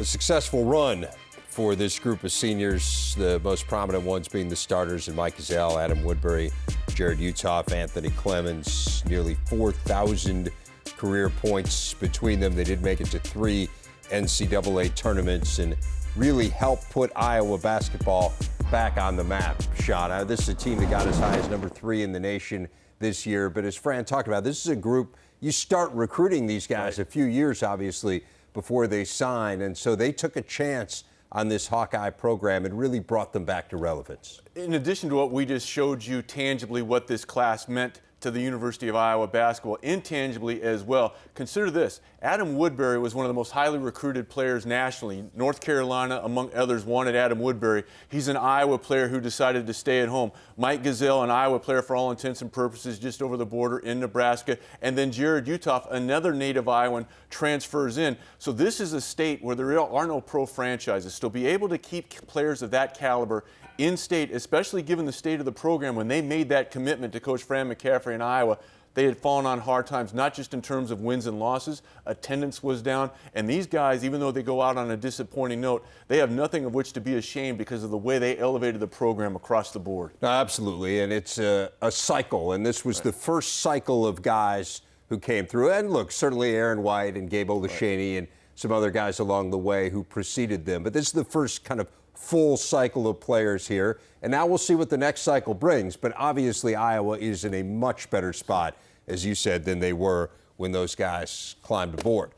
A successful run for this group of seniors, the most prominent ones being the starters in Mike Gesell, Adam Woodbury, Jared Utoff, Anthony Clemens, nearly 4,000 career points between them. They did make it to 3 NCAA tournaments and really helped put Iowa basketball back on the map, Sean. This is a team that got as high as number 3 in the nation this year, but as Fran talked about, this is a group, you start recruiting these guys a few years, obviously, before they sign, and so they took a chance on this Hawkeye program and really brought them back to relevance. In addition to what we just showed you tangibly what this class meant to the University of Iowa basketball, intangibly as well, consider this. Adam Woodbury was one of the most highly recruited players nationally. North Carolina, among others, wanted Adam Woodbury. He's an Iowa player who decided to stay at home. Mike Gesell, an Iowa player for all intents and purposes, just over the border in Nebraska. And then Jared Utoff, another native Iowan, transfers in. So this is a state where there are no pro franchises. So to be able to keep players of that caliber in-state, especially given the state of the program, when they made that commitment to Coach Fran McCaffery in Iowa, they had fallen on hard times, not just in terms of wins and losses. Attendance was down. And these guys, even though they go out on a disappointing note, they have nothing of which to be ashamed because of the way they elevated the program across the board. No, absolutely, and it's a cycle, and this was the first cycle of guys who came through. And look, certainly Aaron White and Gabe Olashaney and some other guys along the way who preceded them. But this is the first kind of full cycle of players here, and now we'll see what the next cycle brings. But obviously Iowa is in a much better spot, as you said, than they were when those guys climbed aboard.